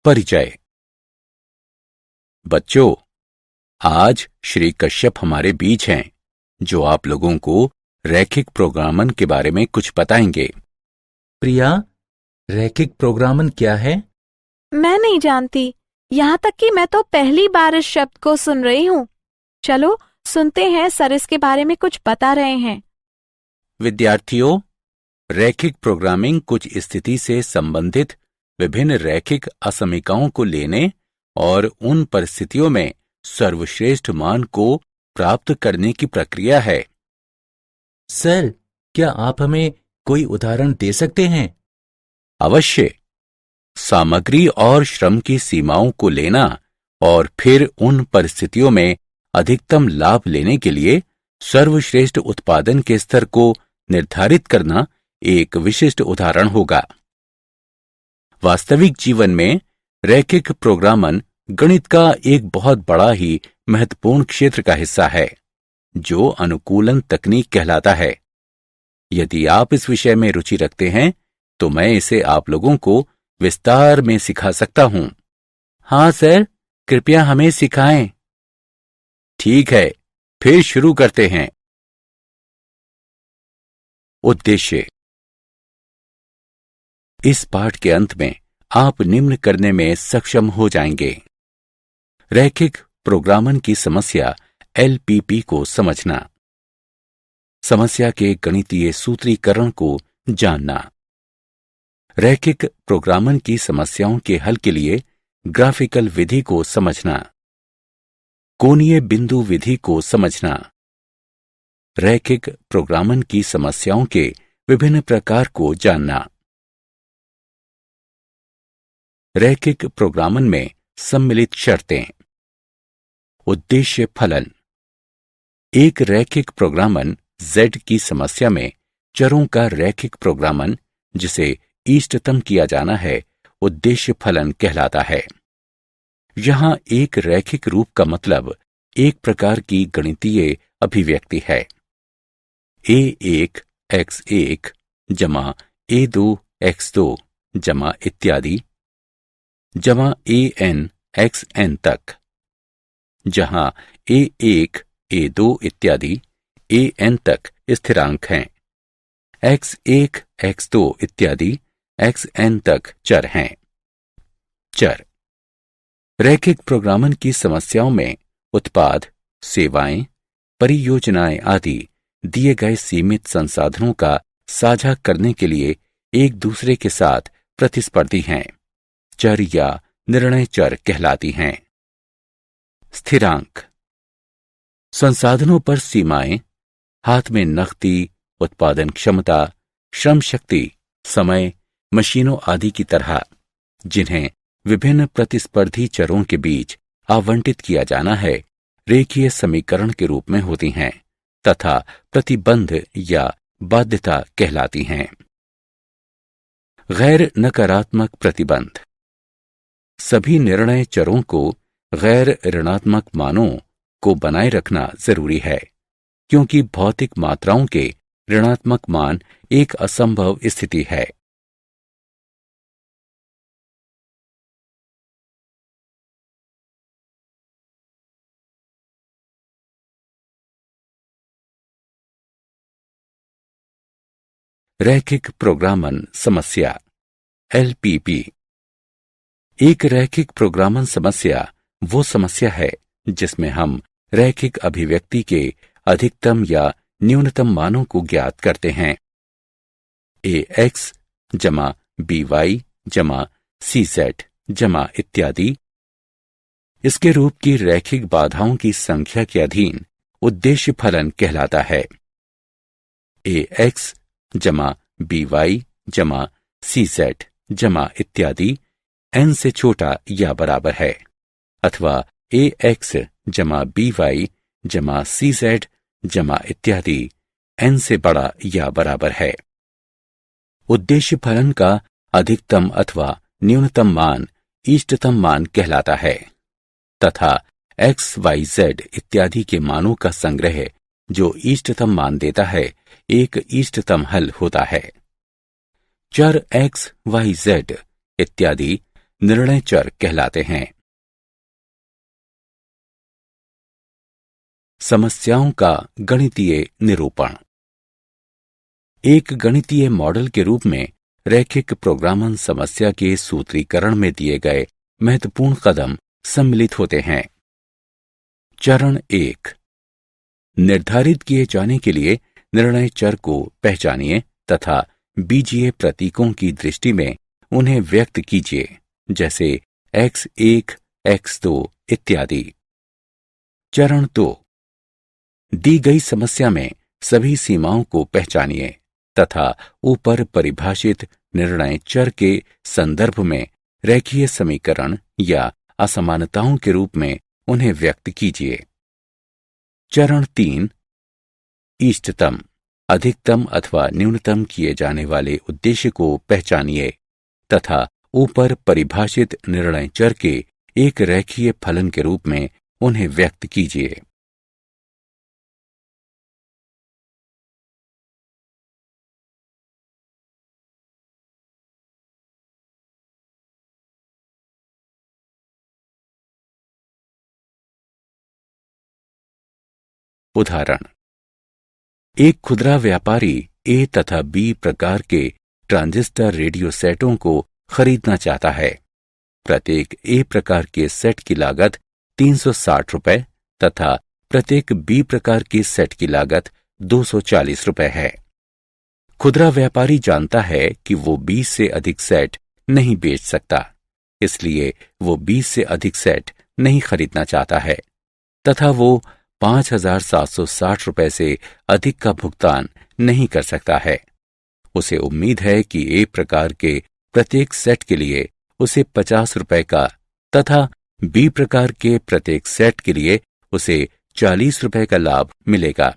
परिचय। बच्चों, आज श्री कश्यप हमारे बीच हैं, जो आप लोगों को रैखिक प्रोग्रामन के बारे में कुछ बताएंगे। प्रिया, रैखिक प्रोग्रामन क्या है? मैं नहीं जानती, यहाँ तक कि मैं तो पहली बार इस शब्द को सुन रही हूँ। चलो सुनते हैं, सर इसके बारे में कुछ बता रहे हैं। विद्यार्थियों, रैखिक प्रोग्रामिंग कुछ स्थिति से संबंधित विभिन्न रैखिक असमीकाओं को लेने और उन परिस्थितियों में सर्वश्रेष्ठ मान को प्राप्त करने की प्रक्रिया है। सर, क्या आप हमें कोई उदाहरण दे सकते हैं? अवश्य। सामग्री और श्रम की सीमाओं को लेना और फिर उन परिस्थितियों में अधिकतम लाभ लेने के लिए सर्वश्रेष्ठ उत्पादन के स्तर को निर्धारित करना एक विशिष्ट उदाहरण होगा। वास्तविक जीवन में रैखिक प्रोग्रामन गणित का एक बहुत बड़ा ही महत्वपूर्ण क्षेत्र का हिस्सा है, जो अनुकूलन तकनीक कहलाता है। यदि आप इस विषय में रुचि रखते हैं तो मैं इसे आप लोगों को विस्तार में सिखा सकता हूं। हाँ सर, कृपया हमें सिखाएं। ठीक है, फिर शुरू करते हैं। उद्देश्य। इस पाठ के अंत में आप निम्न करने में सक्षम हो जाएंगे। रैखिक प्रोग्रामन की समस्या LPP को समझना, समस्या के गणितीय सूत्रीकरण को जानना, रैखिक प्रोग्रामन की समस्याओं के हल के लिए ग्राफिकल विधि को समझना, कोणीय बिंदु विधि को समझना, रैखिक प्रोग्रामन की समस्याओं के विभिन्न प्रकार को जानना। रैखिक प्रोग्रामन में सम्मिलित शर्तें। उद्देश्य फलन। एक रैखिक प्रोग्रामन Z की समस्या में चरों का रैखिक प्रोग्रामन, जिसे इष्टतम किया जाना है, उद्देश्य फलन कहलाता है। यहां एक रैखिक रूप का मतलब एक प्रकार की गणितीय अभिव्यक्ति है। A1 x1 जमा A2 x2 जमा इत्यादि जमा AN xn तक, जहां A1 A2 इत्यादि AN तक स्थिरांक हैं, x1 x2 इत्यादि xn तक चर हैं। चर। रैखिक प्रोग्रामन की समस्याओं में उत्पाद, सेवाएं, परियोजनाएं आदि दिए गए सीमित संसाधनों का साझा करने के लिए एक दूसरे के साथ प्रतिस्पर्धी हैं। चर या निर्णय चर कहलाती हैं। स्थिरांक। संसाधनों पर सीमाएं, हाथ में नकदी, उत्पादन क्षमता, श्रम शक्ति, समय, मशीनों आदि की तरह, जिन्हें विभिन्न प्रतिस्पर्धी चरों के बीच आवंटित किया जाना है, रेखीय समीकरण के रूप में होती हैं तथा प्रतिबंध या बाध्यता कहलाती हैं। गैर नकारात्मक प्रतिबंध। सभी निर्णय चरों को गैर ऋणात्मक मानों को बनाए रखना जरूरी है, क्योंकि भौतिक मात्राओं के ऋणात्मक मान एक असंभव स्थिति है। रैखिक प्रोग्रामन समस्या LPP। एक रैखिक प्रोग्रामन समस्या वो समस्या है जिसमें हम रैखिक अभिव्यक्ति के अधिकतम या न्यूनतम मानों को ज्ञात करते हैं। AX जमा BY जमा CZ जमा इत्यादि इसके रूप की रैखिक बाधाओं की संख्या के अधीन उद्देश्य फलन कहलाता है। AX जमा BY जमा CZ जमा इत्यादि n से छोटा या बराबर है, अथवा AX जमा BY जमा CZ जमा इत्यादि n से बड़ा या बराबर है। उद्देश्य फलन का अधिकतम अथवा न्यूनतम मान इष्टतम मान कहलाता है तथा x, y, z इत्यादि के मानों का संग्रह जो इष्टतम मान देता है, एक इष्टतम हल होता है। चर x, y, z इत्यादि निर्णय चर कहलाते हैं। समस्याओं का गणितीय निरूपण। एक गणितीय मॉडल के रूप में रैखिक प्रोग्रामन समस्या के सूत्रीकरण में दिए गए महत्वपूर्ण कदम सम्मिलित होते हैं। चरण 1, निर्धारित किए जाने के लिए निर्णय चर को पहचानिए तथा बीजीय प्रतीकों की दृष्टि में उन्हें व्यक्त कीजिए, जैसे x1, x2 इत्यादि। चरण 2, दी गई समस्या में सभी सीमाओं को पहचानिए तथा ऊपर परिभाषित निर्णय चर के संदर्भ में रेखीय समीकरण या असमानताओं के रूप में उन्हें व्यक्त कीजिए। चरण 3, इष्टतम, अधिकतम अथवा न्यूनतम किए जाने वाले उद्देश्य को पहचानिए तथा ऊपर परिभाषित निर्णय चर के एक रेखीय फलन के रूप में उन्हें व्यक्त कीजिए। उदाहरण, एक खुदरा व्यापारी ए तथा बी प्रकार के ट्रांजिस्टर रेडियो सेटों को खरीदना चाहता है। प्रत्येक ए प्रकार के सेट की लागत 360 रुपए तथा प्रत्येक बी प्रकार के सेट की लागत 240 रुपए है। खुदरा व्यापारी जानता है कि वो 20 से अधिक सेट नहीं बेच सकता, इसलिए वो 20 से अधिक सेट नहीं खरीदना चाहता है तथा वो 5,760 रुपए से अधिक का भुगतान नहीं कर सकता है। उसे उम्मीद है कि ए प्रकार के प्रत्येक सेट के लिए उसे 50 रुपए का तथा बी प्रकार के प्रत्येक सेट के लिए उसे 40 रुपए का लाभ मिलेगा।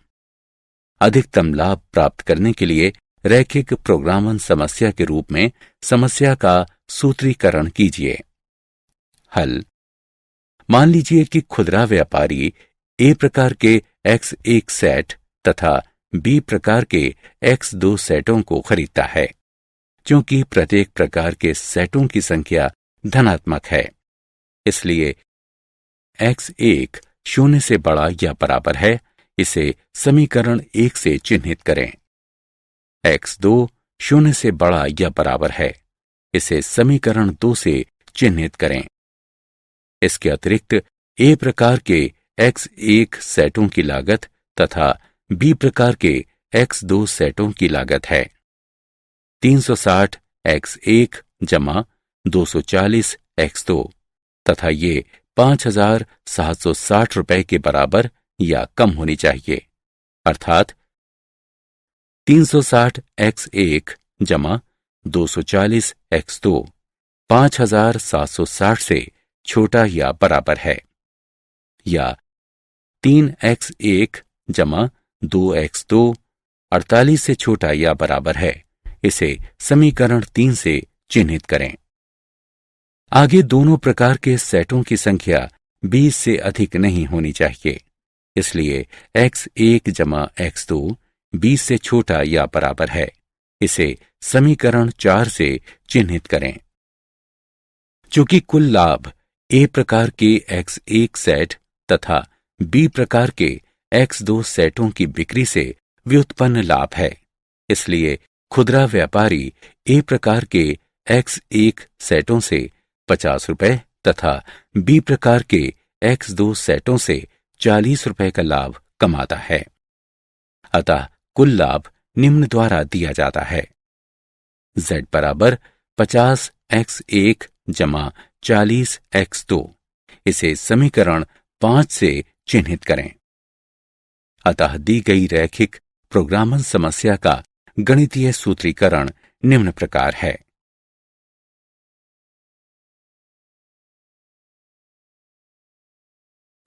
अधिकतम लाभ प्राप्त करने के लिए रैखिक प्रोग्रामन समस्या के रूप में समस्या का सूत्रीकरण कीजिए। हल, मान लीजिए कि खुदरा व्यापारी ए प्रकार के X1 सेट तथा बी प्रकार के X2 सेटों को खरीदता है। क्योंकि प्रत्येक प्रकार के सेटों की संख्या धनात्मक है, इसलिए X1 0 से बड़ा या बराबर है, इसे समीकरण 1 से चिन्हित करें। X2 0 से बड़ा या बराबर है, इसे समीकरण 2 से चिन्हित करें। इसके अतिरिक्त ए प्रकार के X1 सेटों की लागत तथा बी प्रकार के X2 सेटों की लागत है 360 X1 जमा 240 X2 तथा ये 5,760 रुपए के बराबर या कम होनी चाहिए, अर्थात 360 X1 जमा 240 X2 5,760 से छोटा या बराबर है, या 3x1 जमा 2x2 48 से छोटा या बराबर है, इसे समीकरण 3 से चिन्हित करें। आगे दोनों प्रकार के सेटों की संख्या 20 से अधिक नहीं होनी चाहिए, इसलिए x1 जमा x2 20 से छोटा या बराबर है, इसे समीकरण 4 से चिन्हित करें। चूंकि कुल लाभ ए प्रकार के X1 सेट तथा बी प्रकार के X2 सेटों की बिक्री से व्युत्पन्न लाभ है, इसलिए खुदरा व्यापारी ए प्रकार के X1 सेटों से 50 रुपए तथा बी प्रकार के X2 सेटों से 40 रुपए का लाभ कमाता है। अतः कुल लाभ निम्न द्वारा दिया जाता है: Z बराबर 50 X1 जमा 40 X2, इसे समीकरण 5 से चिन्हित करें। अतः दी गई रैखिक प्रोग्रामन समस्या का गणितीय सूत्रीकरण निम्न प्रकार है: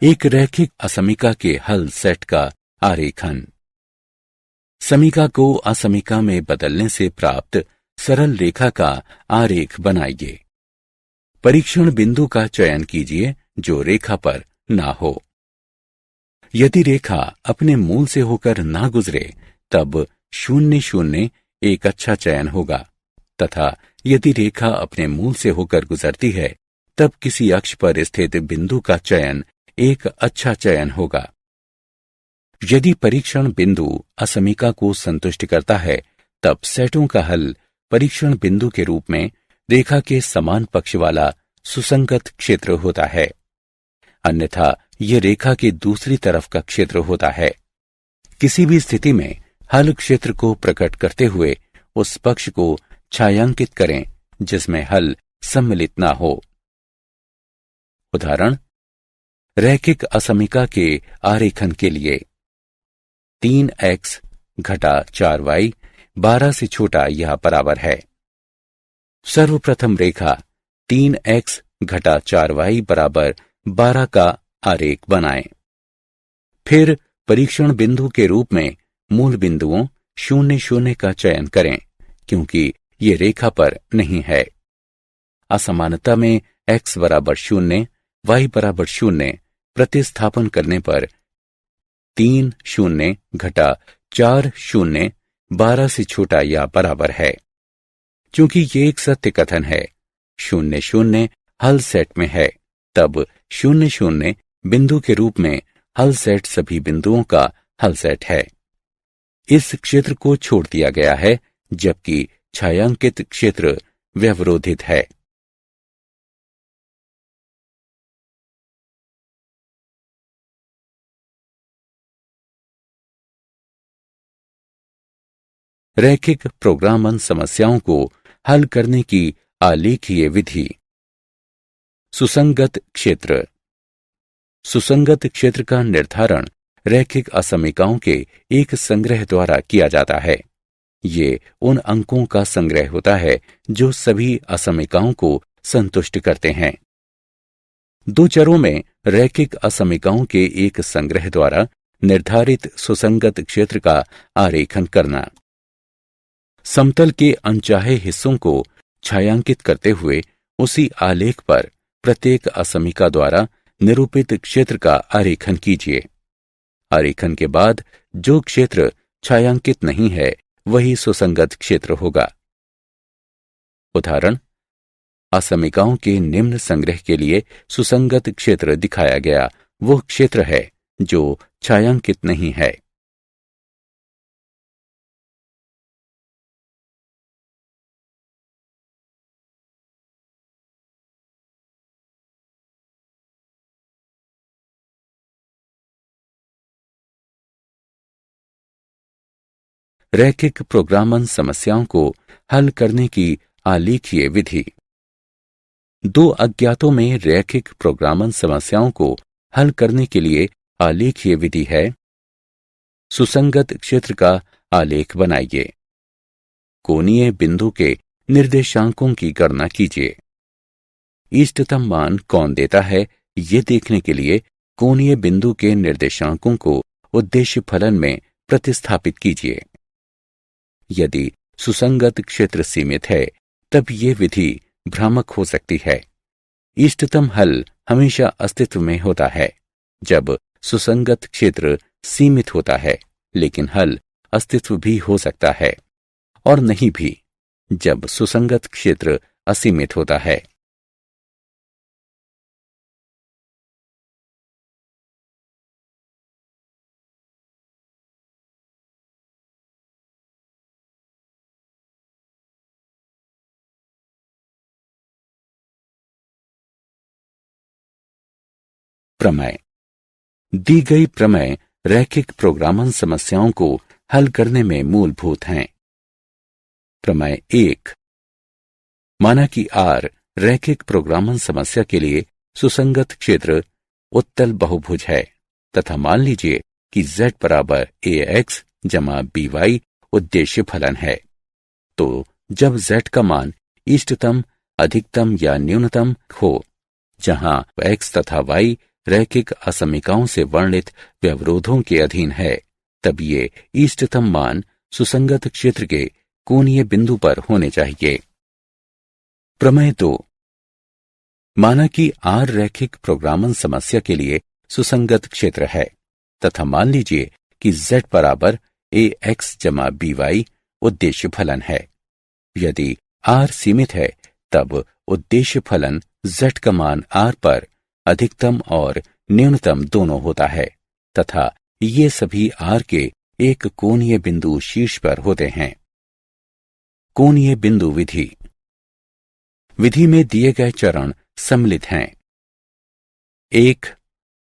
एक रैखिक असमीका के हल सेट का आरेखन। समीका को असमीका में बदलने से प्राप्त सरल रेखा का आरेख बनाइए। परीक्षण बिंदु का चयन कीजिए जो रेखा पर ना हो। यदि रेखा अपने मूल से होकर ना गुजरे तब 0, 0 एक अच्छा चयन होगा तथा यदि रेखा अपने मूल से होकर गुजरती है तब किसी अक्ष पर स्थित बिंदु का चयन एक अच्छा चयन होगा। यदि परीक्षण बिंदु असमीका को संतुष्ट करता है तब सेटों का हल परीक्षण बिंदु के रूप में रेखा के समान पक्ष वाला सुसंगत क्षेत्र होता है, अन्यथा यह रेखा के दूसरी तरफ का क्षेत्र होता है। किसी भी स्थिति में हल क्षेत्र को प्रकट करते हुए उस पक्ष को छायांकित करें जिसमें हल सम्मिलित ना हो। उदाहरण, रैखिक असमीका के आरेखन के लिए 3x घटा 4y 12 से छोटा या बराबर है। सर्वप्रथम रेखा 3x घटा 4y बराबर 12 का आरेख बनाएं। फिर परीक्षण बिंदु के रूप में मूल बिंदुओं 0 0 का चयन करें क्योंकि ये रेखा पर नहीं है। असमानता में x बराबर 0 y बराबर 0 प्रतिस्थापन करने पर 3 0 घटा 4 0 12 से छोटा या बराबर है। क्योंकि ये एक सत्य कथन है, 0 0 हल सेट में है, तब 0 0 बिंदु के रूप में हल सेट सभी बिंदुओं का हल सेट है। इस क्षेत्र को छोड़ दिया गया है जबकि छायांकित क्षेत्र व्यवरोधित है। रैखिक प्रोग्रामन समस्याओं को हल करने की आलेखीय विधि। सुसंगत क्षेत्र। सुसंगत क्षेत्र का निर्धारण रैखिक असमीकाओं के एक संग्रह द्वारा किया जाता है। ये उन अंकों का संग्रह होता है जो सभी असमीकाओं को संतुष्ट करते हैं। दो चरों में रैखिक असमीकाओं के एक संग्रह द्वारा निर्धारित सुसंगत क्षेत्र का आरेखन करना। समतल के अनचाहे हिस्सों को छायांकित करते हुए उसी आलेख पर प्रत्येक असमीका द्वारा निरूपित क्षेत्र का आरेखन कीजिए। आरेखन के बाद जो क्षेत्र छायांकित नहीं है वही सुसंगत क्षेत्र होगा। उदाहरण, असमीकाओं के निम्न संग्रह के लिए सुसंगत क्षेत्र दिखाया गया वो क्षेत्र है जो छायांकित नहीं है। रैखिक प्रोग्रामन समस्याओं को हल करने की आलेखीय विधि। दो अज्ञातों में रैखिक प्रोग्रामन समस्याओं को हल करने के लिए आलेखीय विधि है। सुसंगत क्षेत्र का आलेख बनाइए। कोणीय बिंदु के निर्देशांकों की गणना कीजिए। इष्टतम मान कौन देता है ये देखने के लिए कोणीय बिंदु के निर्देशांकों को उद्देश्य फलन में प्रतिस्थापित कीजिए। यदि सुसंगत क्षेत्र सीमित है तब ये विधि भ्रामक हो सकती है। इष्टतम हल हमेशा अस्तित्व में होता है जब सुसंगत क्षेत्र सीमित होता है, लेकिन हल अस्तित्व भी हो सकता है और नहीं भी जब सुसंगत क्षेत्र असीमित होता है। प्रमेय। दी गई प्रमेय रैखिक प्रोग्रामन समस्याओं को हल करने में मूलभूत हैं। प्रमेय 1। माना कि R रैखिक प्रोग्रामन समस्या के लिए सुसंगत क्षेत्र उत्तल बहुभुज है तथा मान लीजिए कि z बराबर ax जमा by उद्देश्य फलन है। तो जब z का मान इष्टतम, अधिकतम या न्यूनतम हो, जहां x तथा y रैखिक असमीकाओं से वर्णित व्यवरोधों के अधीन है, तब ये इष्टतम मान सुसंगत क्षेत्र के कोणीय बिंदु पर होने चाहिए। प्रमेय 2। माना कि R रैखिक प्रोग्रामन समस्या के लिए सुसंगत क्षेत्र है तथा मान लीजिए कि z बराबर ax जमा by उद्देश्य फलन है। यदि r सीमित है तब उद्देश्य फलन z का मान r पर अधिकतम और न्यूनतम दोनों होता है तथा ये सभी r के एक कोणीय बिंदु शीर्ष पर होते हैं। कोणीय बिंदु विधि। विधि में दिए गए चरण सम्मिलित हैं। 1.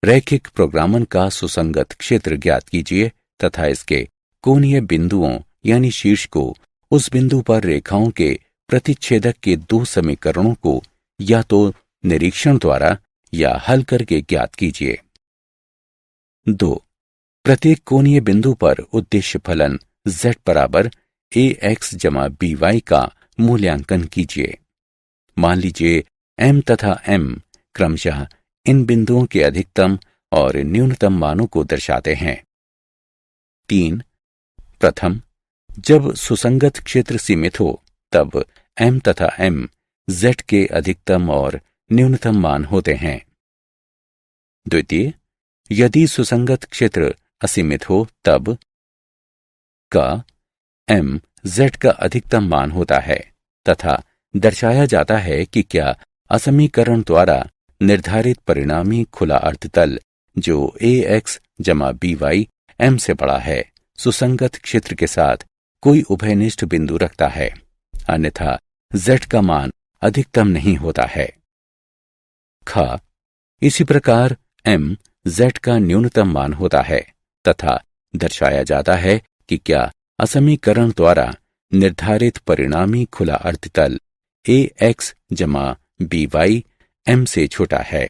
रैखिक प्रोग्रामन का सुसंगत क्षेत्र ज्ञात कीजिए तथा इसके कोणीय बिंदुओं यानी शीर्ष को उस बिंदु पर रेखाओं के प्रतिच्छेदक के दो समीकरणों को या तो निरीक्षण द्वारा या हल करके ज्ञात कीजिए। 2. प्रत्येक कोणीय बिंदु पर उद्देश्य फलन z बराबर ax जमा by का मूल्यांकन कीजिए। मान लीजिए m तथा m क्रमशः इन बिंदुओं के अधिकतम और न्यूनतम मानों को दर्शाते हैं। 3. प्रथम, जब सुसंगत क्षेत्र सीमित हो तब m तथा m z के अधिकतम और न्यूनतम मान होते हैं। द्वितीय, यदि सुसंगत क्षेत्र असीमित हो तब का m z का अधिकतम मान होता है तथा दर्शाया जाता है कि क्या असमीकरण द्वारा निर्धारित परिणामी खुला अर्धतल जो ax जमा by m से बड़ा है सुसंगत क्षेत्र के साथ कोई उभयनिष्ठ बिंदु रखता है, अन्यथा z का मान अधिकतम नहीं होता है। ख. इसी प्रकार m z का न्यूनतम मान होता है तथा दर्शाया जाता है कि क्या असमीकरण द्वारा निर्धारित परिणामी खुला अर्धतल ax जमा by m से छोटा है,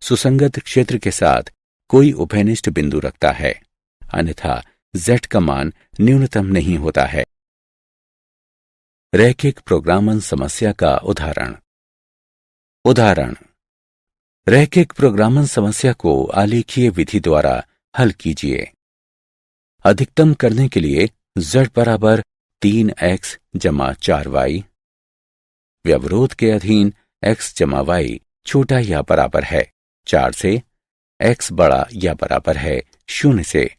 सुसंगत क्षेत्र के साथ कोई उभयनिष्ठ बिंदु रखता है, अन्यथा z का मान न्यूनतम नहीं होता है। रैखिक प्रोग्रामन समस्या का उदाहरण। उदाहरण: रैखिक प्रोग्रामन समस्या को आलेखीय विधि द्वारा हल कीजिए। अधिकतम करने के लिए z बराबर 3x जमा 4y, व्यवरोध के अधीन x जमा y छोटा या बराबर है 4 से, x बड़ा या बराबर है 0 से,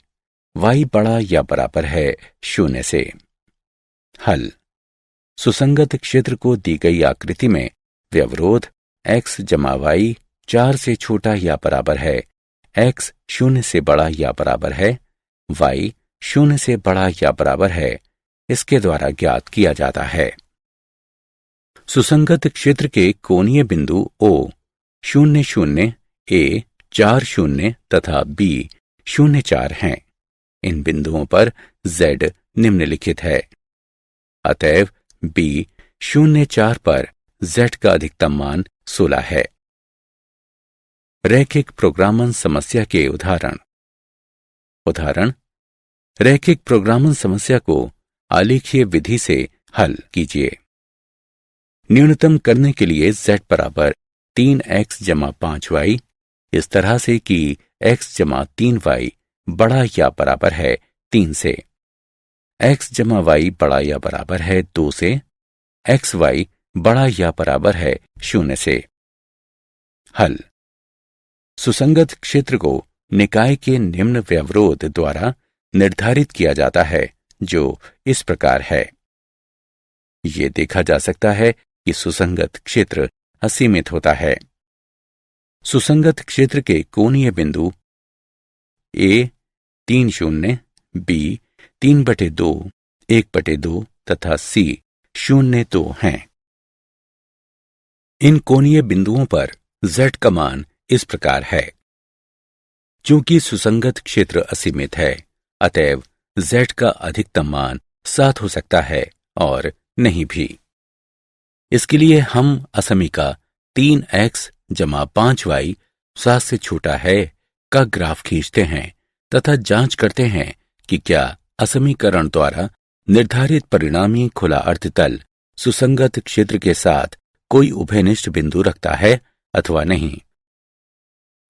y बड़ा या बराबर है 0 से। हल: सुसंगत क्षेत्र को दी गई आकृति में व्यवरोध x जमा y 4 से छोटा या बराबर है, x 0 से बड़ा या बराबर है, y 0 से बड़ा या बराबर है, इसके द्वारा ज्ञात किया जाता है। सुसंगत क्षेत्र के कोणीय बिंदु O 0 0 A 4 0 तथा B 0 4 हैं। इन बिंदुओं पर Z निम्नलिखित है, अतएव B 0 4 पर Z का अधिकतम मान 16 है। रैखिक प्रोग्रामन समस्या के उदाहरण। उदाहरण: रैखिक प्रोग्रामन समस्या को आलेखीय विधि से हल कीजिए। न्यूनतम करने के लिए z बराबर 3x जमा 5y इस तरह से कि x जमा 3y बड़ा या बराबर है 3 से, x जमा y बड़ा या बराबर है 2 से, xy बड़ा या बराबर है 0 से। हल: सुसंगत क्षेत्र को निकाय के निम्न व्यवरोध द्वारा निर्धारित किया जाता है जो इस प्रकार है। ये देखा जा सकता है कि सुसंगत क्षेत्र असीमित होता है। सुसंगत क्षेत्र के कोणीय बिंदु A 3 0, B 3/2, 1/2 तथा C 0 2 हैं। इन कोणीय बिंदुओं पर Z का मान इस प्रकार है। चूंकि सुसंगत क्षेत्र असीमित है, अतएव Z का अधिकतम मान 7 हो सकता है और नहीं भी। इसके लिए हम असमीका 3x जमा 5y 7 से छोटा है का ग्राफ खींचते हैं तथा जांच करते हैं कि क्या असमीकरण द्वारा निर्धारित परिणामी खुला अर्धतल सुसंगत क्षेत्र के साथ कोई उभयनिष्ठ बिंदु रखता है अथवा नहीं।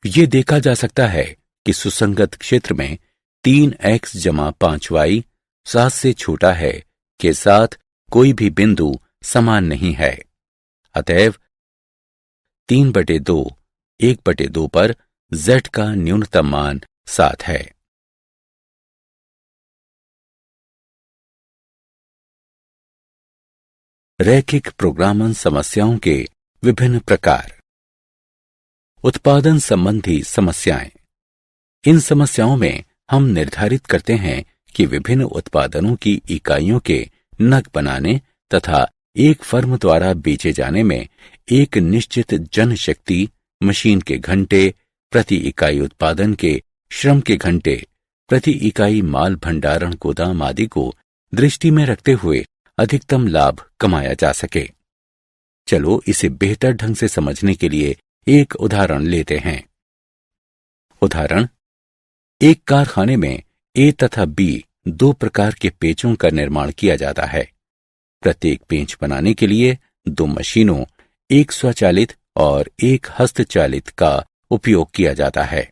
ये देखा जा सकता है कि सुसंगत क्षेत्र में 3x जमा 5y 7 से छोटा है के साथ कोई भी बिंदु समान नहीं है, अतएव 3/2, 1/2 पर Z का न्यूनतम मान 7 है। रैखिक प्रोग्रामन समस्याओं के विभिन्न प्रकार। उत्पादन संबंधी समस्याएं। इन समस्याओं में हम निर्धारित करते हैं कि विभिन्न उत्पादनों की इकाइयों के नग बनाने तथा एक फर्म द्वारा बेचे जाने में एक निश्चित जनशक्ति, मशीन के घंटे, प्रति इकाई उत्पादन के श्रम के घंटे, प्रति इकाई माल भंडारण गोदाम आदि को दृष्टि में रखते हुए अधिकतम लाभ कमाया जा सके। चलो इसे बेहतर ढंग से समझने के लिए एक उदाहरण लेते हैं। उदाहरण, एक कारखाने में ए तथा बी दो प्रकार के पेंचों का निर्माण किया जाता है। प्रत्येक पेंच बनाने के लिए दो मशीनों, एक स्वचालित और एक हस्तचालित का उपयोग किया जाता है।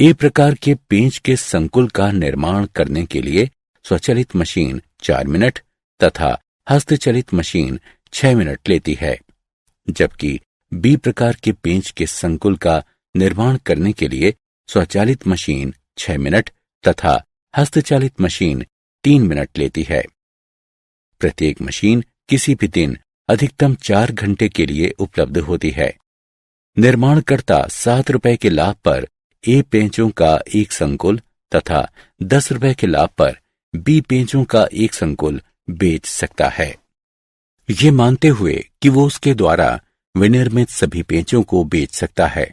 ए प्रकार के पेंच के संकुल का निर्माण करने के लिए स्वचालित मशीन 4 मिनट तथा हस्तचलित मशीन 6 मिनट लेती है, जबकि बी प्रकार के पेंच के संकुल का निर्माण करने के लिए स्वचालित मशीन 6 मिनट तथा हस्तचालित मशीन 3 मिनट लेती है। प्रत्येक मशीन किसी भी दिन अधिकतम 4 घंटे के लिए उपलब्ध होती है। निर्माणकर्ता 7 रुपए के लाभ पर ए पेंचों का एक संकुल तथा 10 रुपए के लाभ पर बी पेंचों का एक संकुल बेच सकता है, ये मानते हुए कि वो उसके द्वारा विनिर्मित सभी पेंचों को बेच सकता है।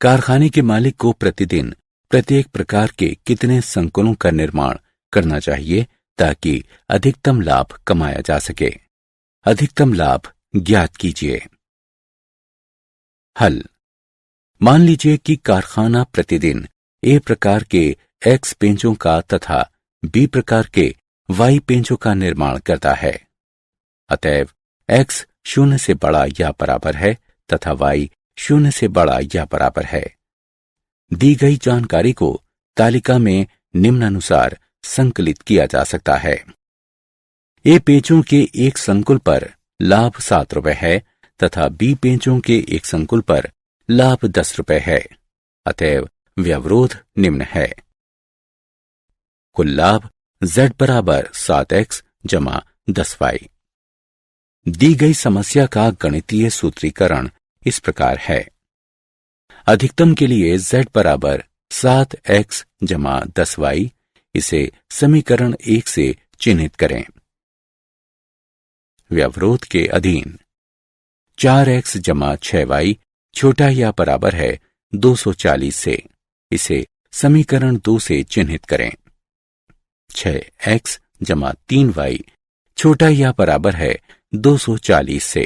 कारखाने के मालिक को प्रतिदिन प्रत्येक प्रकार के कितने संकुलों का निर्माण करना चाहिए ताकि अधिकतम लाभ कमाया जा सके। अधिकतम लाभ ज्ञात कीजिए। हल। मान लीजिए कि कारखाना प्रतिदिन ए प्रकार के एक्स पेंचों का तथा बी प्रकार के वाई पेंचों का निर्माण करता है। अतएव एक्स 0 से बड़ा या बराबर है तथा वाई 0 से बड़ा या बराबर है। दी गई जानकारी को तालिका में निम्नानुसार संकलित किया जा सकता है। ए पेंचों के एक संकुल पर लाभ 7 रुपए है तथा बी पेंचों के एक संकुल पर लाभ 10 रुपए है। अतएव व्यवरोध निम्न है। कुल लाभ Z बराबर 7x जमा 10y। दी गई समस्या का गणितीय सूत्रीकरण इस प्रकार है। अधिकतम के लिए Z बराबर 7x जमा 10y, इसे समीकरण 1 से चिन्हित करें। व्यवरोध के अधीन 4x जमा 6y छोटा या बराबर है 240 से, इसे समीकरण 2 से चिन्हित करें। 6x जमा 3y छोटा या बराबर है 240 से,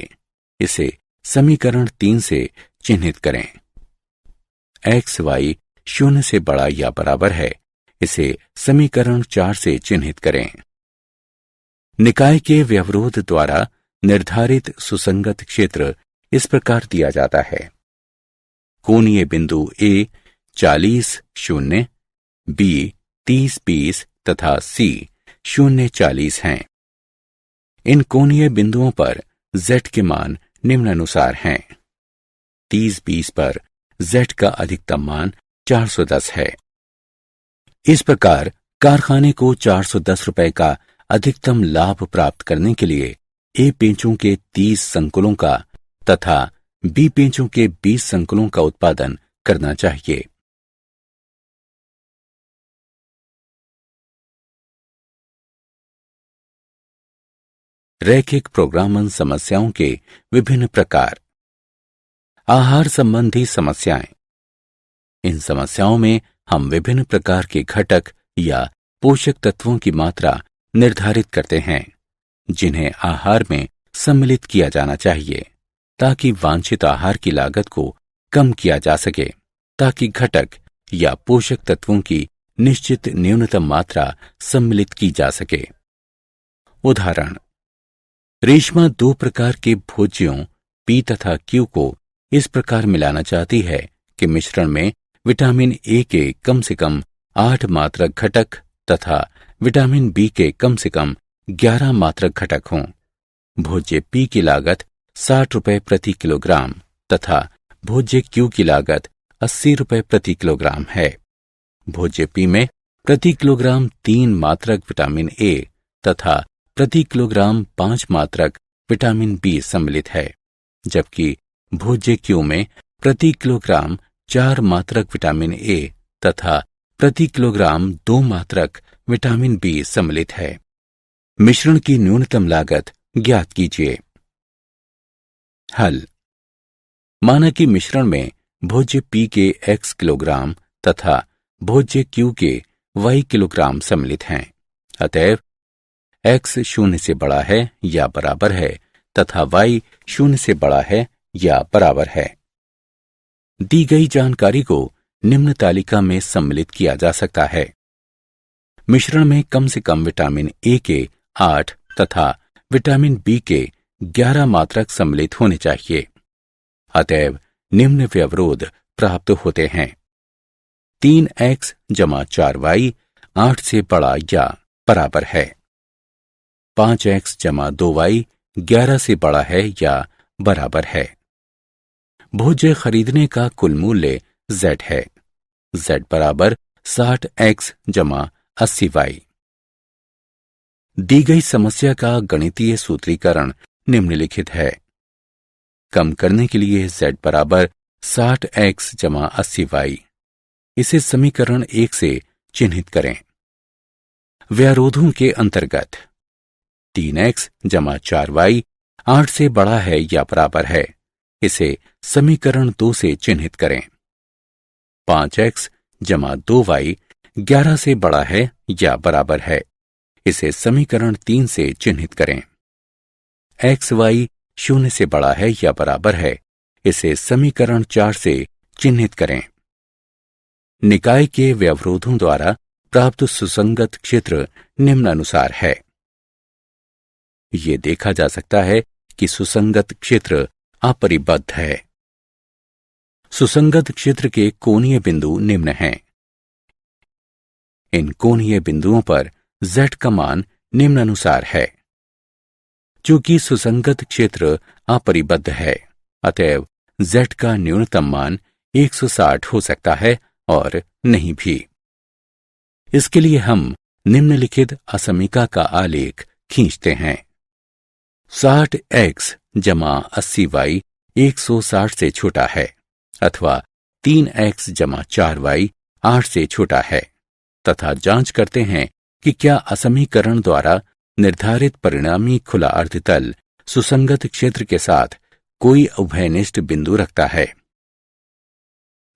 इसे समीकरण 3 से चिन्हित करें। x y 0 से बड़ा या बराबर है, इसे समीकरण 4 से चिन्हित करें। निकाय के व्यवरोध द्वारा निर्धारित सुसंगत क्षेत्र इस प्रकार दिया जाता है। कोणीय बिंदु A 40 0, B 30 20 तथा C 0 40 हैं। इन कोणीय बिंदुओं पर Z के मान निम्नानुसार हैं। 30 20 पर Z का अधिकतम मान 410 है। इस प्रकार कारखाने को 410 रुपए का अधिकतम लाभ प्राप्त करने के लिए ए पेंचों के 30 संकुलों का तथा बी पेंचों के 20 संकुलों का उत्पादन करना चाहिए। रैखिक प्रोग्रामन समस्याओं के विभिन्न प्रकार। आहार संबंधी समस्याएं। इन समस्याओं में हम विभिन्न प्रकार के घटक या पोषक तत्वों की मात्रा निर्धारित करते हैं, जिन्हें आहार में सम्मिलित किया जाना चाहिए ताकि वांछित आहार की लागत को कम किया जा सके, ताकि घटक या पोषक तत्वों की निश्चित न्यूनतम मात्रा सम्मिलित की जा सके। उदाहरण, रेशमा 2 प्रकार के भोज्यों P तथा Q को इस प्रकार मिलाना चाहती है कि मिश्रण में विटामिन A के कम से कम 8 मात्रक घटक तथा विटामिन B के कम से कम 11 मात्रक घटक हों। भोज्य P की लागत 60 रुपए प्रति किलोग्राम तथा भोज्य Q की लागत 80 रुपए प्रति किलोग्राम है। भोज्य P में प्रति किलोग्राम 3 मात्रक विटामिन A तथा प्रति किलोग्राम 5 मात्रक विटामिन बी सम्मिलित है, जबकि भोज्य क्यू में प्रति किलोग्राम 4 मात्रक विटामिन ए तथा प्रति किलोग्राम 2 मात्रक विटामिन बी सम्मिलित है। मिश्रण की न्यूनतम लागत ज्ञात कीजिए। हल। माना कि मिश्रण में भोज्य पी के x किलोग्राम तथा भोज्य क्यू के y किलोग्राम सम्मिलित हैं। अतएव x 0 से बड़ा है या बराबर है तथा y 0 से बड़ा है या बराबर है। दी गई जानकारी को निम्न तालिका में सम्मिलित किया जा सकता है। मिश्रण में कम से कम विटामिन ए के 8 तथा विटामिन बी के 11 मात्रक सम्मिलित होने चाहिए। अतएव निम्न व्यवरोध प्राप्त होते हैं। 3x जमा 4y 8 से बड़ा या बराबर है। 5x जमा 2y 11 से बड़ा है या बराबर है। भोज्य खरीदने का कुल मूल्य z है। z बराबर 60x जमा 80y। दी गई समस्या का गणितीय सूत्रीकरण निम्नलिखित है। कम करने के लिए z बराबर 60x जमा 80y। इसे समीकरण 1 से चिन्हित करें। व्यारोधों के अंतर्गत 3x जमा 4y 8 से बड़ा है या बराबर है। इसे समीकरण 2 से चिन्हित करें। 5x जमा 2y 11 से बड़ा है या बराबर है। इसे समीकरण 3 से चिन्हित करें। xy 0 से बड़ा है या बराबर है। इसे समीकरण 4 से चिन्हित करें। निकाय के व्यवरोधों द्वारा प्राप्त सुसंगत क्षेत्र निम्नानुसार है। ये देखा जा सकता है कि सुसंगत क्षेत्र अपरिबद्ध है। सुसंगत क्षेत्र के कोणीय बिंदु निम्न हैं। इन कोणीय बिंदुओं पर z का मान निम्नानुसार है। चूंकि सुसंगत क्षेत्र अपरिबद्ध है, अतएव z का न्यूनतम मान 160 हो सकता है और नहीं भी। इसके लिए हम निम्नलिखित असमीका का आलेख खींचते हैं। 60x जमा 80y 160 से छोटा है अथवा 3x जमा 4y 8 से छोटा है तथा जांच करते हैं कि क्या असमीकरण द्वारा निर्धारित परिणामी खुला अर्धतल सुसंगत क्षेत्र के साथ कोई उभयनिष्ठ बिंदु रखता है।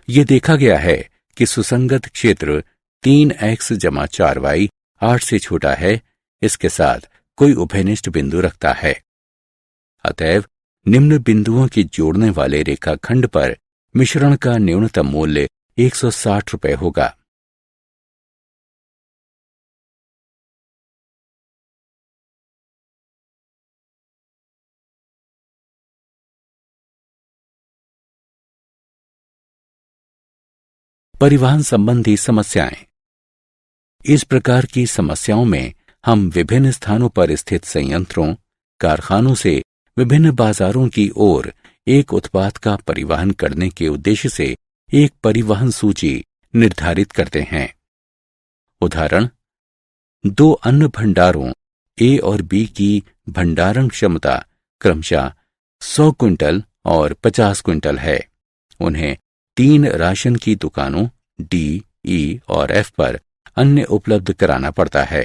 यह देखा गया है कि सुसंगत क्षेत्र 3x जमा 4y 8 से छोटा है, इसके साथ कोई उभयनिष्ठ बिंदु रखता है। अतएव निम्न बिंदुओं के जोड़ने वाले रेखाखंड पर मिश्रण का न्यूनतम मूल्य 160 रुपये होगा। परिवहन संबंधी समस्याएं। इस प्रकार की समस्याओं में हम विभिन्न स्थानों पर स्थित संयंत्रों, कारखानों से विभिन्न बाजारों की ओर एक उत्पाद का परिवहन करने के उद्देश्य से एक परिवहन सूची निर्धारित करते हैं। उदाहरण, 2 अन्न भंडारों ए और बी की भंडारण क्षमता क्रमशः 100 क्विंटल और 50 क्विंटल है। उन्हें 3 राशन की दुकानों डी, ई और एफ पर अन्न उपलब्ध कराना पड़ता है,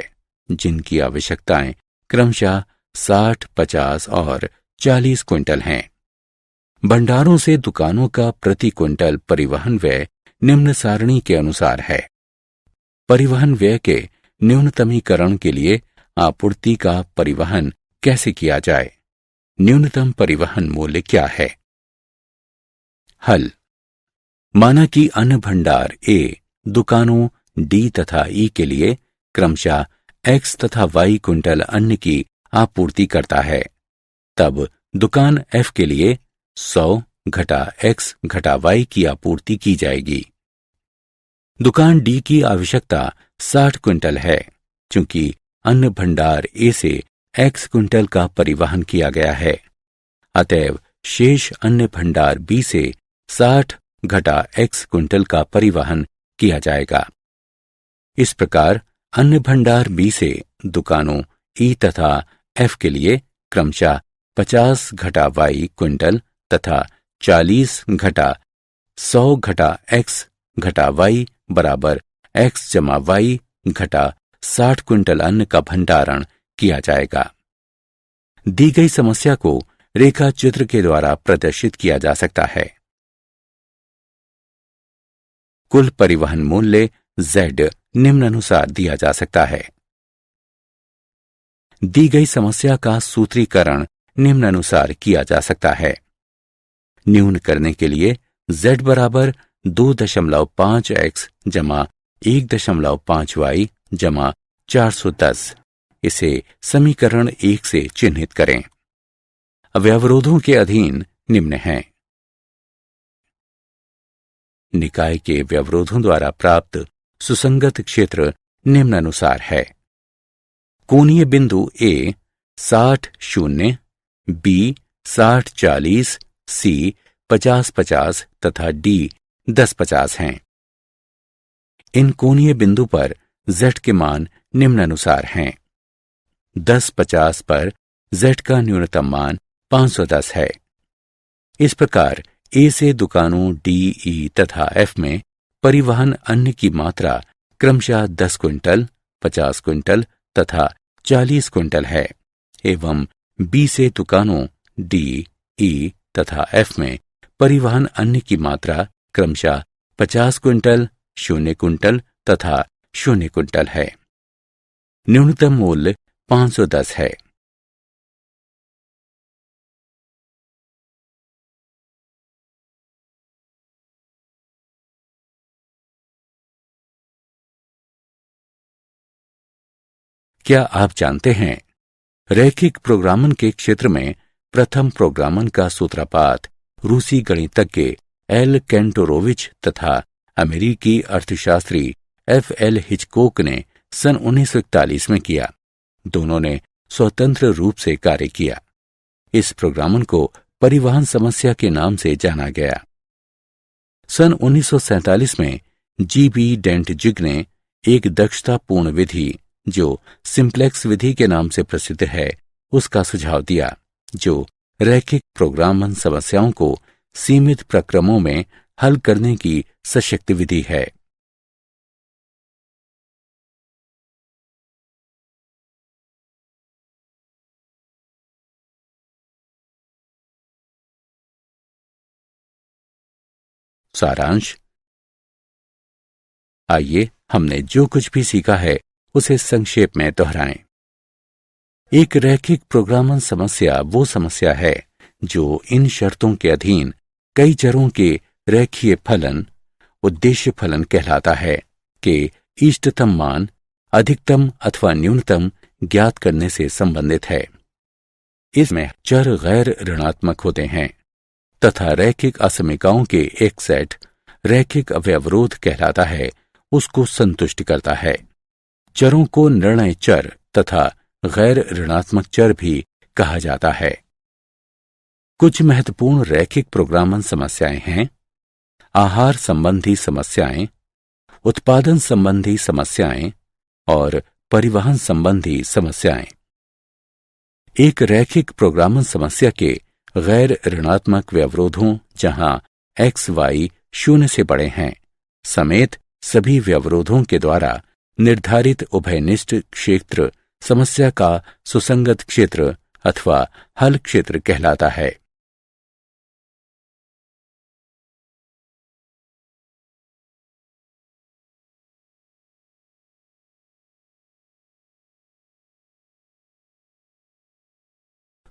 जिनकी आवश्यकताएं क्रमशः 60, 50 और 40 क्विंटल हैं। भंडारों से दुकानों का प्रति क्विंटल परिवहन व्यय निम्न सारणी के अनुसार है। परिवहन व्यय के न्यूनतमीकरण के लिए आपूर्ति का परिवहन कैसे किया जाए? न्यूनतम परिवहन मूल्य क्या है? हल। माना कि अन्न भंडार ए दुकानों डी तथा ई के लिए क्रमशः x तथा y क्विंटल अन्न की आपूर्ति करता है। तब दुकान F के लिए 100 घटा x घटा y की आपूर्ति की जाएगी। दुकान D की आवश्यकता 60 क्विंटल है, चूंकि अन्न भंडार A से x क्विंटल का परिवहन किया गया है। अतएव शेष अन्न भंडार B से 60 घटा x क्विंटल का परिवहन किया जाएगा। इस प्रकार अन्न भंडार B से दुकानों E तथा F के लिए क्रमशः 50 घटा y क्विंटल तथा 40 घटा 100 घटा x घटा y बराबर x जमा y घटा 60 क्विंटल अन्न का भंडारण किया जाएगा। दी गई समस्या को रेखा चित्र के द्वारा प्रदर्शित किया जा सकता है। कुल परिवहन मूल्य Z निम्नानुसार दिया जा सकता है। दी गई समस्या का सूत्रीकरण निम्नानुसार किया जा सकता है। न्यून करने के लिए Z बराबर 2.5x जमा 1.5y जमा 410, इसे समीकरण 1 से चिन्हित करें। अवयवरोधों के अधीन निम्न हैं। निकाय के व्यवरोधों द्वारा प्राप्त सुसंगत क्षेत्र निम्नानुसार है। कोणीय बिंदु A 60-0, B 60-40, C 50-50 तथा D 10-50 हैं। इन कोणीय बिंदु पर Z के मान निम्नानुसार हैं। 10-50 पर Z का न्यूनतम मान 510 है। इस प्रकार A से दुकानों D, E तथा F में परिवहन अन्न की मात्रा क्रमशः 10 क्विंटल, 50 क्विंटल तथा 40 क्विंटल है एवं B से दुकानों D, E तथा F में परिवहन अन्न की मात्रा क्रमशः 50 क्विंटल, 0 क्विंटल तथा 0 क्विंटल है। न्यूनतम मूल्य 510 है। क्या आप जानते हैं रैखिक प्रोग्रामन के क्षेत्र में प्रथम प्रोग्रामन का सूत्रपात रूसी गणितज्ञ एल केंटोरोविच तथा अमेरिकी अर्थशास्त्री F.L. हिचकोक ने सन 1941 में किया। दोनों ने स्वतंत्र रूप से कार्य किया। इस प्रोग्रामन को परिवहन समस्या के नाम से जाना गया। सन 1947 में G.B. डेंटजिग ने एक दक्षतापूर्ण विधि जो सिंप्लेक्स विधि के नाम से प्रसिद्ध है उसका सुझाव दिया, जो रैखिक प्रोग्रामन समस्याओं को सीमित प्रक्रमों में हल करने की सशक्त विधि है। सारांश। आइए हमने जो कुछ भी सीखा है उसे संक्षेप में दोहराएं। एक रैखिक प्रोग्रामन समस्या वो समस्या है जो इन शर्तों के अधीन कई चरों के रेखीय फलन, उद्देश्य फलन कहलाता है कि इष्टतम मान अधिकतम अथवा न्यूनतम ज्ञात करने से संबंधित है। इसमें चर गैर ऋणात्मक होते हैं तथा रैखिक असमीकाओं के एक सेट रैखिक अवयवरोध कहलाता है, उसको संतुष्ट करता है। चरों को निर्णय चर तथा गैर ऋणात्मक चर भी कहा जाता है। कुछ महत्वपूर्ण रैखिक प्रोग्रामन समस्याएं हैं: आहार संबंधी समस्याएं, उत्पादन संबंधी समस्याएं और परिवहन संबंधी समस्याएं। एक रैखिक प्रोग्रामन समस्या के गैर ऋणात्मक व्यवरोधों जहां x, y 0 से बड़े हैं समेत सभी व्यवरोधों के द्वारा निर्धारित उभयनिष्ठ क्षेत्र समस्या का सुसंगत क्षेत्र अथवा हल क्षेत्र कहलाता है।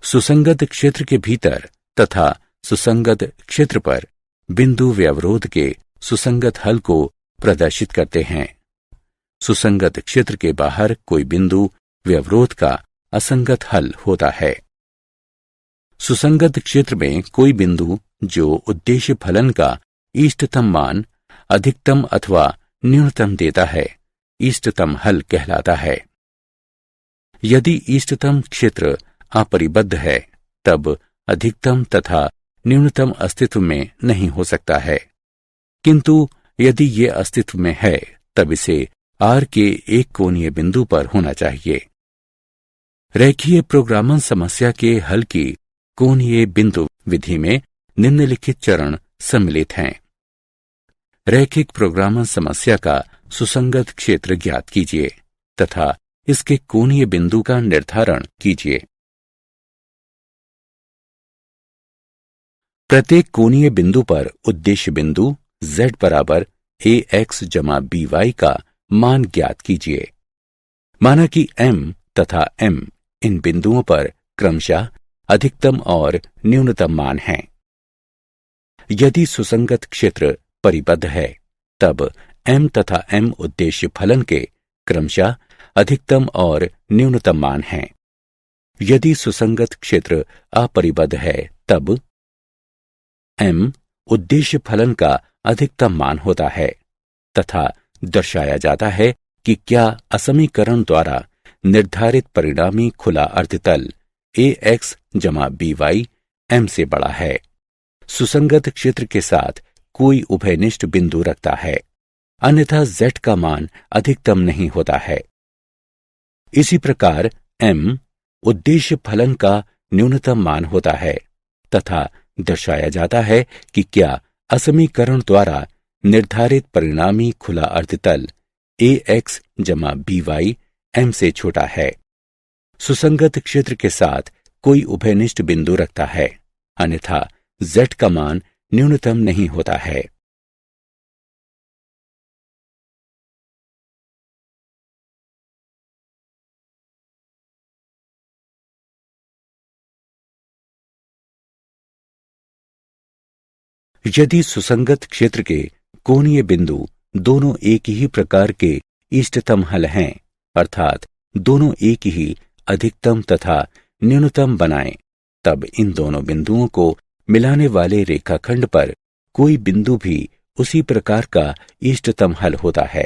सुसंगत क्षेत्र के भीतर तथा सुसंगत क्षेत्र पर बिंदु व्यवरोध के सुसंगत हल को प्रदर्शित करते हैं। सुसंगत क्षेत्र के बाहर कोई बिंदु व्यवरोध का असंगत हल होता है। सुसंगत क्षेत्र में कोई बिंदु जो उद्देश्य फलन का इष्टतम मान अधिकतम अथवा न्यूनतम देता है, इष्टतम हल कहलाता है। यदि इष्टतम क्षेत्र अपरिबद्ध है तब अधिकतम तथा न्यूनतम अस्तित्व में नहीं हो सकता है, किंतु यदि ये अस्तित्व में है तब इसे R के एक कोणीय बिंदु पर होना चाहिए। रेखीय प्रोग्रामन समस्या के हल की कोणीय बिंदु विधि में निम्नलिखित चरण सम्मिलित हैं। रैखिक प्रोग्रामन समस्या का सुसंगत क्षेत्र ज्ञात कीजिए तथा इसके कोणीय बिंदु का निर्धारण कीजिए। प्रत्येक कोणीय बिंदु पर उद्देश्य बिंदु z बराबर ax जमा by का मान ज्ञात कीजिए। माना कि m तथा m इन बिंदुओं पर क्रमशः अधिकतम और न्यूनतम मान हैं। यदि सुसंगत क्षेत्र परिबद्ध है तब m तथा m उद्देश्य फलन के क्रमशः अधिकतम और न्यूनतम मान हैं। यदि सुसंगत क्षेत्र अपरिबद्ध है तब m उद्देश्य फलन का अधिकतम मान होता है तथा दर्शाया जाता है कि क्या असमीकरण द्वारा निर्धारित परिणामी खुला अर्धतल ax जमा by m से बड़ा है। सुसंगत क्षेत्र के साथ कोई उभयनिष्ठ बिंदु रखता है, अन्यथा z का मान अधिकतम नहीं होता है। इसी प्रकार m उद्देश्य फलन का न्यूनतम मान होता है तथा दर्शाया जाता है कि क्या असमीकरण द्वारा निर्धारित परिणामी खुला अर्धतल ax जमा by m से छोटा है। सुसंगत क्षेत्र के साथ कोई उभयनिष्ठ बिंदु रखता है, अन्यथा z का मान न्यूनतम नहीं होता है। यदि सुसंगत क्षेत्र के कोणीय बिंदु दोनों एक ही प्रकार के इष्टतम हल हैं, अर्थात दोनों एक ही अधिकतम तथा न्यूनतम बनाएं, तब इन दोनों बिंदुओं को मिलाने वाले रेखाखंड पर कोई बिंदु भी उसी प्रकार का इष्टतम हल होता है।